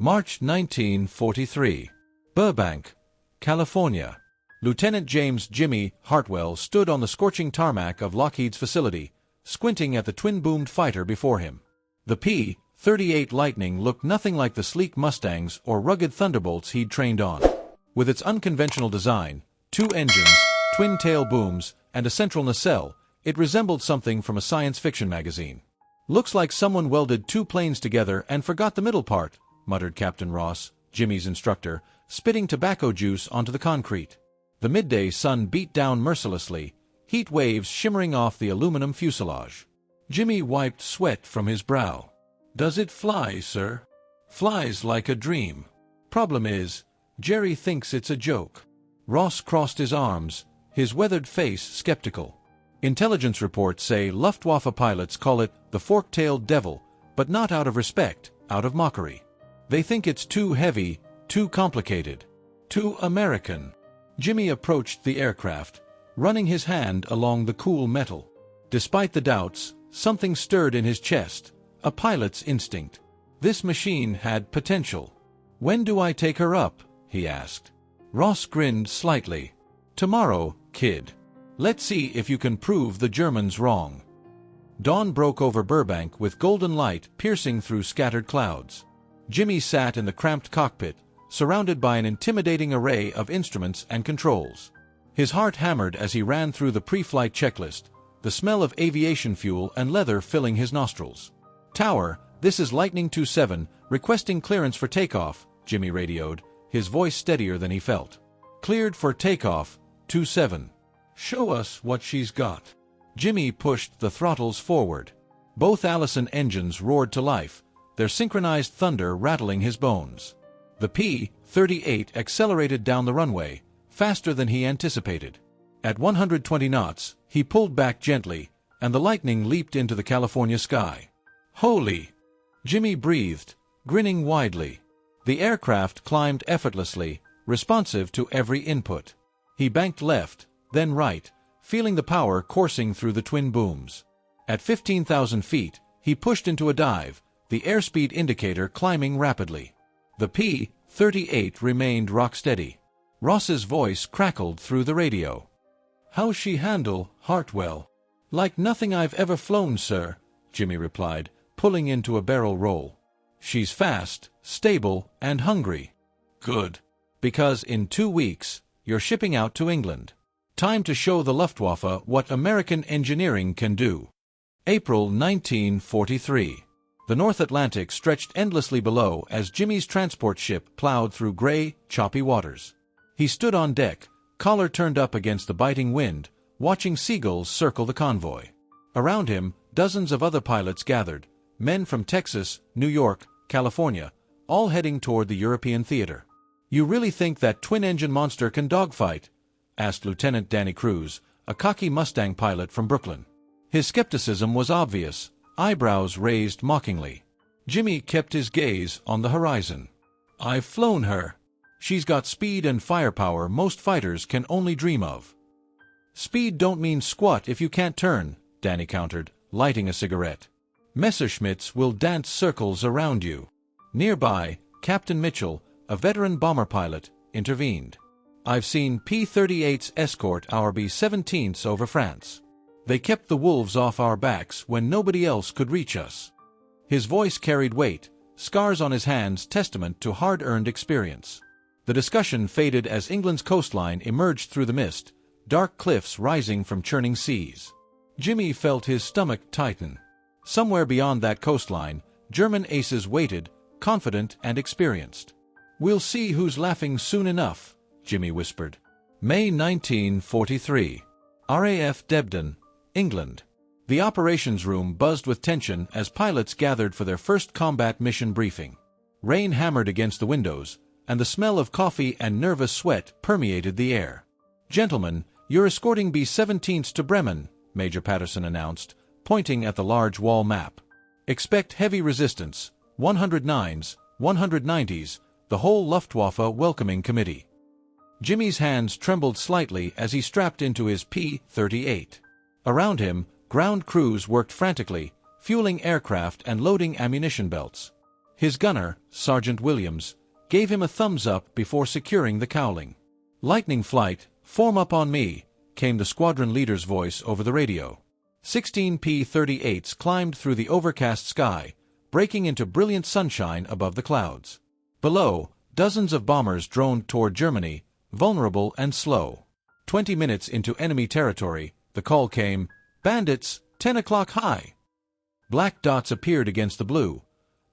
March 1943. Burbank, California. Lieutenant James "Jimmy" Hartwell stood on the scorching tarmac of Lockheed's facility, squinting at the twin-boomed fighter before him. The P-38 Lightning looked nothing like the sleek Mustangs or rugged Thunderbolts he'd trained on. With its unconventional design, 2 engines, twin-tail booms, and a central nacelle, it resembled something from a science fiction magazine. "Looks like someone welded 2 planes together and forgot the middle part," muttered Captain Ross, Jimmy's instructor, spitting tobacco juice onto the concrete. The midday sun beat down mercilessly, heat waves shimmering off the aluminum fuselage. Jimmy wiped sweat from his brow. "Does it fly, sir?" "Flies like a dream. Problem is, Jerry thinks it's a joke." Ross crossed his arms, his weathered face skeptical. "Intelligence reports say Luftwaffe pilots call it the fork-tailed devil, but not out of respect, out of mockery. They think it's too heavy, too complicated, too American." Jimmy approached the aircraft, running his hand along the cool metal. Despite the doubts, something stirred in his chest, a pilot's instinct. This machine had potential. "When do I take her up?" he asked. Ross grinned slightly. "Tomorrow, kid. Let's see if you can prove the Germans wrong." Dawn broke over Burbank with golden light piercing through scattered clouds. Jimmy sat in the cramped cockpit, surrounded by an intimidating array of instruments and controls. His heart hammered as he ran through the pre-flight checklist, the smell of aviation fuel and leather filling his nostrils. "Tower, this is Lightning 27, requesting clearance for takeoff," Jimmy radioed, his voice steadier than he felt. "Cleared for takeoff, 27. "Show us what she's got." Jimmy pushed the throttles forward. Both Allison engines roared to life, their synchronized thunder rattling his bones. The P-38 accelerated down the runway, faster than he anticipated. At 120 knots, he pulled back gently, and the Lightning leaped into the California sky. "Holy!" Jimmy breathed, grinning widely. The aircraft climbed effortlessly, responsive to every input. He banked left, then right, feeling the power coursing through the twin booms. At 15,000 feet, he pushed into a dive, the airspeed indicator climbing rapidly. The P-38 remained rock-steady. Ross's voice crackled through the radio. "How's she handle, Hartwell?" "Like nothing I've ever flown, sir," Jimmy replied, pulling into a barrel roll. "She's fast, stable, and hungry." "Good. Because in 2 weeks, you're shipping out to England. Time to show the Luftwaffe what American engineering can do." April 1943. The North Atlantic stretched endlessly below as Jimmy's transport ship plowed through gray, choppy waters. He stood on deck, collar turned up against the biting wind, watching seagulls circle the convoy. Around him, dozens of other pilots gathered, men from Texas, New York, California, all heading toward the European theater. "You really think that twin-engine monster can dogfight?" asked Lieutenant Danny Cruz, a cocky Mustang pilot from Brooklyn. His skepticism was obvious, eyebrows raised mockingly. Jimmy kept his gaze on the horizon. "I've flown her. She's got speed and firepower most fighters can only dream of." "Speed don't mean squat if you can't turn," Danny countered, lighting a cigarette. "Messerschmitts will dance circles around you." Nearby, Captain Mitchell, a veteran bomber pilot, intervened. "I've seen P-38s escort our B-17s over France. They kept the wolves off our backs when nobody else could reach us." His voice carried weight, scars on his hands testament to hard-earned experience. The discussion faded as England's coastline emerged through the mist, dark cliffs rising from churning seas. Jimmy felt his stomach tighten. Somewhere beyond that coastline, German aces waited, confident and experienced. "We'll see who's laughing soon enough," Jimmy whispered. May 1943. RAF Debden, England. The operations room buzzed with tension as pilots gathered for their first combat mission briefing. Rain hammered against the windows, and the smell of coffee and nervous sweat permeated the air. "Gentlemen, you're escorting B-17s to Bremen," Major Patterson announced, pointing at the large wall map. "Expect heavy resistance, 109s, 190s, the whole Luftwaffe welcoming committee." Jimmy's hands trembled slightly as he strapped into his P-38. Around him, ground crews worked frantically, fueling aircraft and loading ammunition belts. His gunner, Sergeant Williams, gave him a thumbs-up before securing the cowling. "Lightning flight, form up on me," came the squadron leader's voice over the radio. 16 P-38s climbed through the overcast sky, breaking into brilliant sunshine above the clouds. Below, dozens of bombers droned toward Germany, vulnerable and slow. 20 minutes into enemy territory, the call came, "Bandits, 10 o'clock high." Black dots appeared against the blue.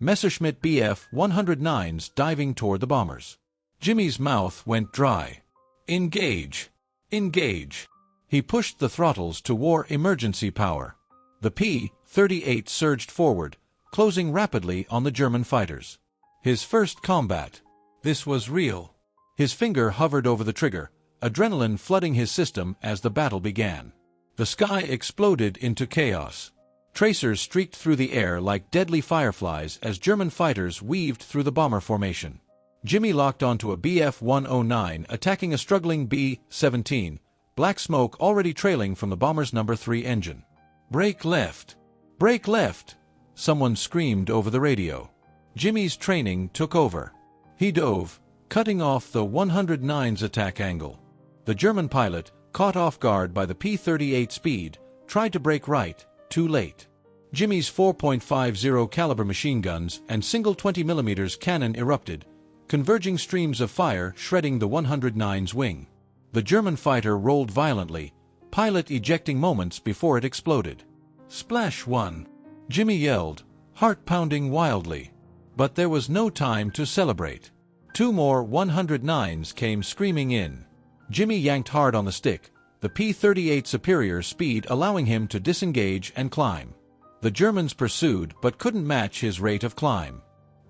Messerschmitt Bf-109s diving toward the bombers. Jimmy's mouth went dry. "Engage! Engage!" He pushed the throttles to war emergency power. The P-38 surged forward, closing rapidly on the German fighters. His first combat. This was real. His finger hovered over the trigger, adrenaline flooding his system as the battle began. The sky exploded into chaos. Tracers streaked through the air like deadly fireflies as German fighters weaved through the bomber formation. Jimmy locked onto a Bf-109 attacking a struggling B-17, black smoke already trailing from the bomber's No. 3 engine. "Brake left! Brake left!" someone screamed over the radio. Jimmy's training took over. He dove, cutting off the 109's attack angle. The German pilot, caught off guard by the P-38 speed, tried to brake right, too late. Jimmy's 4.50 caliber machine guns and single 20mm cannon erupted, converging streams of fire shredding the 109's wing. The German fighter rolled violently, pilot ejecting moments before it exploded. "Splash one!" Jimmy yelled, heart pounding wildly. But there was no time to celebrate. 2 more 109's came screaming in. Jimmy yanked hard on the stick, the P-38 superior speed allowing him to disengage and climb. The Germans pursued but couldn't match his rate of climb.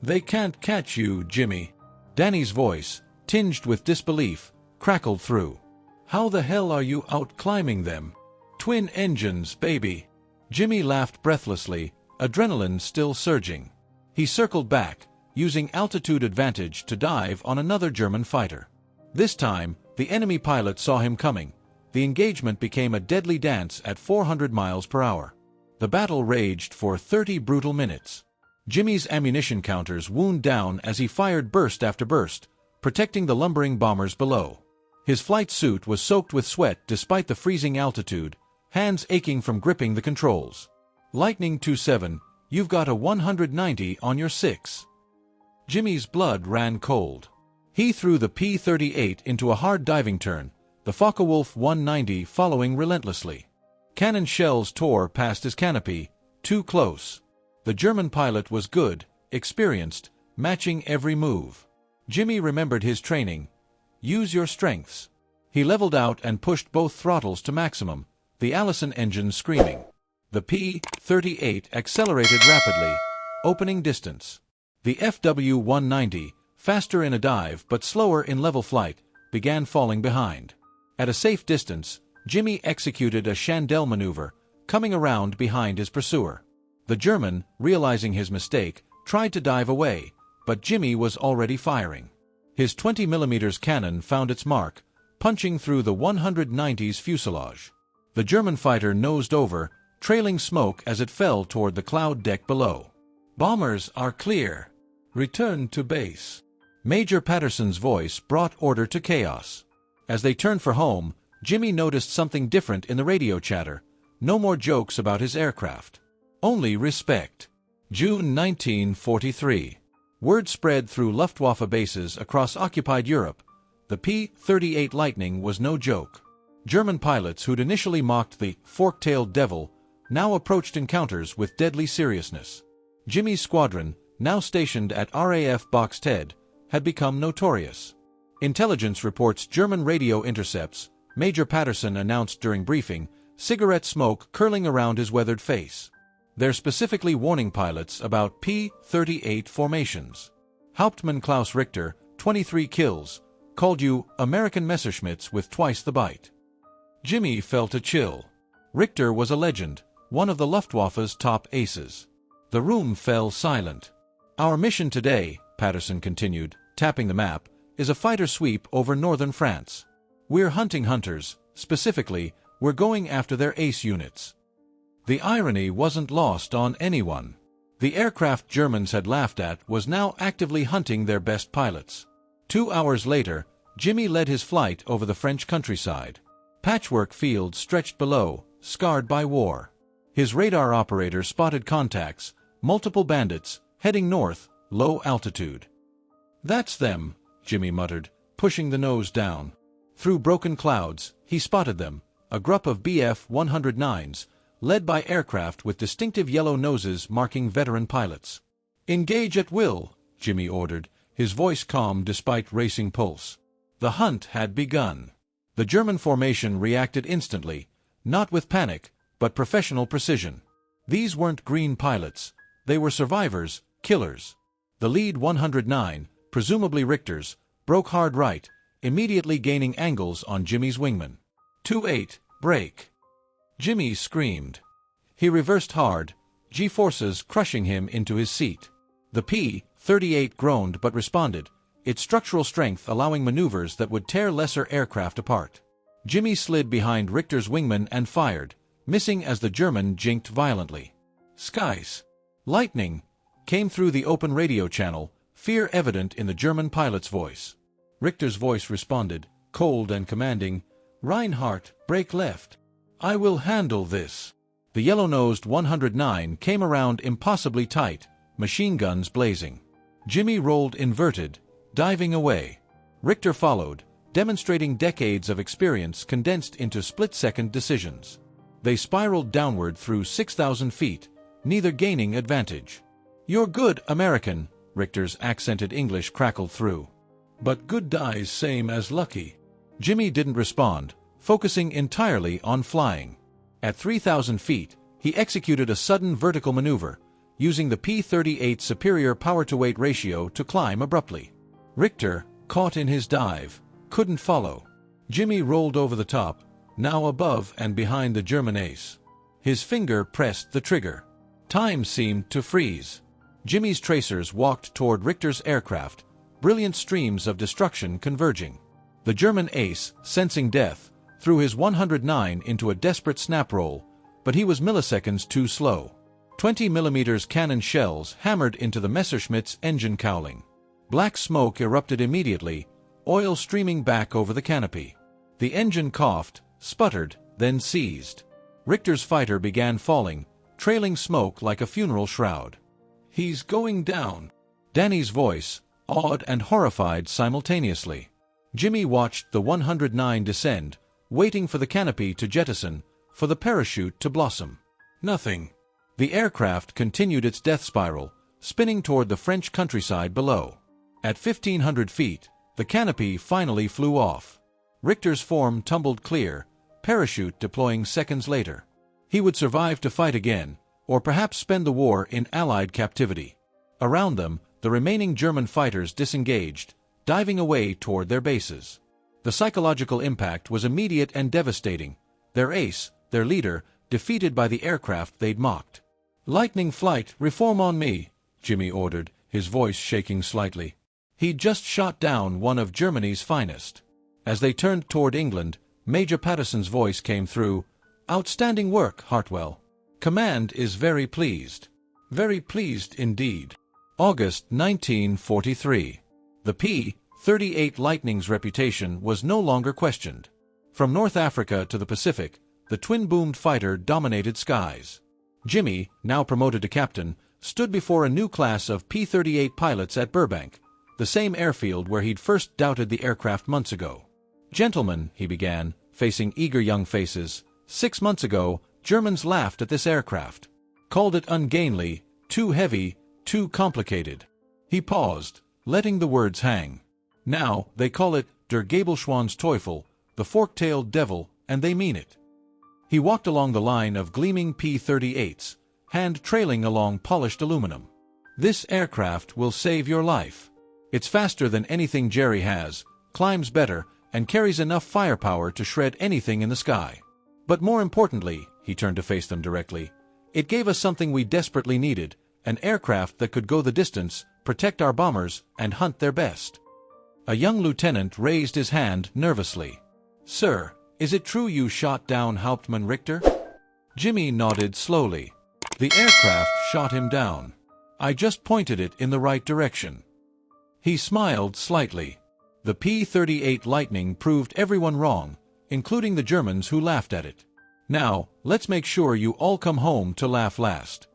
"They can't catch you, Jimmy." Danny's voice, tinged with disbelief, crackled through. "How the hell are you out-climbing them? Twin engines, baby." Jimmy laughed breathlessly, adrenaline still surging. He circled back, using altitude advantage to dive on another German fighter. This time, the enemy pilot saw him coming. The engagement became a deadly dance at 400 miles per hour. The battle raged for 30 brutal minutes. Jimmy's ammunition counters wound down as he fired burst after burst, protecting the lumbering bombers below. His flight suit was soaked with sweat despite the freezing altitude, hands aching from gripping the controls. "Lightning 27, you've got a 190 on your 6. Jimmy's blood ran cold. He threw the P-38 into a hard diving turn, the Focke-Wulf 190 following relentlessly. Cannon shells tore past his canopy, too close. The German pilot was good, experienced, matching every move. Jimmy remembered his training. Use your strengths. He leveled out and pushed both throttles to maximum, the Allison engine screaming. The P-38 accelerated rapidly, opening distance. The FW-190, faster in a dive but slower in level flight, began falling behind. At a safe distance, Jimmy executed a Chandelle maneuver, coming around behind his pursuer. The German, realizing his mistake, tried to dive away, but Jimmy was already firing. His 20mm cannon found its mark, punching through the 190's fuselage. The German fighter nosed over, trailing smoke as it fell toward the cloud deck below. "Bombers are clear. Return to base." Major Patterson's voice brought order to chaos. As they turned for home, Jimmy noticed something different in the radio chatter. No more jokes about his aircraft. Only respect. June 1943. Word spread through Luftwaffe bases across occupied Europe. The P-38 Lightning was no joke. German pilots who'd initially mocked the fork-tailed devil now approached encounters with deadly seriousness. Jimmy's squadron, now stationed at RAF Boxted, had become notorious. Intelligence reports German radio intercepts, Major Patterson announced during briefing, cigarette smoke curling around his weathered face. They're specifically warning pilots about P-38 formations. Hauptmann Klaus Richter, 23 kills, called you American Messerschmitts with twice the bite. Jimmy felt a chill. Richter was a legend, one of the Luftwaffe's top aces. The room fell silent. "Our mission today," Patterson continued, tapping the map, "is a fighter sweep over northern France. We're hunting hunters. Specifically, we're going after their ace units." The irony wasn't lost on anyone. The aircraft Germans had laughed at was now actively hunting their best pilots. 2 hours later, Jimmy led his flight over the French countryside. Patchwork fields stretched below, scarred by war. His radar operator spotted contacts, multiple bandits, heading north, low altitude. "That's them," Jimmy muttered, pushing the nose down. Through broken clouds, he spotted them, a group of Bf-109s, led by aircraft with distinctive yellow noses marking veteran pilots. "Engage at will," Jimmy ordered, his voice calm despite racing pulse. The hunt had begun. The German formation reacted instantly, not with panic, but professional precision. These weren't green pilots. They were survivors, killers. The lead 109, presumably Richter's, broke hard right, immediately gaining angles on Jimmy's wingman. 2-8, break. Jimmy screamed. He reversed hard, G-forces crushing him into his seat. The P-38 groaned but responded, its structural strength allowing maneuvers that would tear lesser aircraft apart. Jimmy slid behind Richter's wingman and fired, missing as the German jinked violently. "Skies! Lightning!" came through the open radio channel, fear evident in the German pilot's voice. Richter's voice responded, cold and commanding, "Reinhardt, brake left. I will handle this." The yellow-nosed 109 came around impossibly tight, machine guns blazing. Jimmy rolled inverted, diving away. Richter followed, demonstrating decades of experience condensed into split-second decisions. They spiraled downward through 6,000 feet, neither gaining advantage. "You're good, American," Richter's accented English crackled through. "But good dies same as lucky." Jimmy didn't respond, focusing entirely on flying. At 3,000 feet, he executed a sudden vertical maneuver, using the P-38's superior power-to-weight ratio to climb abruptly. Richter, caught in his dive, couldn't follow. Jimmy rolled over the top, now above and behind the German ace. His finger pressed the trigger. Time seemed to freeze. Jimmy's tracers walked toward Richter's aircraft, brilliant streams of destruction converging. The German ace, sensing death, threw his 109 into a desperate snap roll, but he was milliseconds too slow. 20mm cannon shells hammered into the Messerschmitt's engine cowling. Black smoke erupted immediately, oil streaming back over the canopy. The engine coughed, sputtered, then seized. Richter's fighter began falling, trailing smoke like a funeral shroud. "He's going down." Danny's voice, awed and horrified simultaneously. Jimmy watched the 109 descend, waiting for the canopy to jettison, for the parachute to blossom. Nothing. The aircraft continued its death spiral, spinning toward the French countryside below. At 1,500 feet, the canopy finally flew off. Richter's form tumbled clear, parachute deploying seconds later. He would survive to fight again, or perhaps spend the war in Allied captivity. Around them, the remaining German fighters disengaged, diving away toward their bases. The psychological impact was immediate and devastating. Their ace, their leader, defeated by the aircraft they'd mocked. "Lightning flight, reform on me," Jimmy ordered, his voice shaking slightly. He'd just shot down one of Germany's finest. As they turned toward England, Major Patterson's voice came through. "Outstanding work, Hartwell. Command is very pleased." "Very pleased indeed." August 1943. The P-38 Lightning's reputation was no longer questioned. From North Africa to the Pacific, the twin-boomed fighter dominated skies. Jimmy, now promoted to captain, stood before a new class of P-38 pilots at Burbank, the same airfield where he'd first doubted the aircraft months ago. "Gentlemen," he began, facing eager young faces, "6 months ago, Germans laughed at this aircraft. Called it ungainly, too heavy, too complicated." He paused, letting the words hang. "Now, they call it der Gabelschwanz-Teufel, the fork-tailed devil, and they mean it." He walked along the line of gleaming P-38s, hand trailing along polished aluminum. "This aircraft will save your life. It's faster than anything Jerry has, climbs better, and carries enough firepower to shred anything in the sky. But more importantly," he turned to face them directly, "it gave us something we desperately needed, an aircraft that could go the distance, protect our bombers, and hunt their best." A young lieutenant raised his hand nervously. "Sir, is it true you shot down Hauptmann Richter?" Jimmy nodded slowly. "The aircraft shot him down." I just pointed it in the right direction." He smiled slightly. The P-38 Lightning proved everyone wrong, including the Germans who laughed at it. "Now, let's make sure you all come home to laugh last."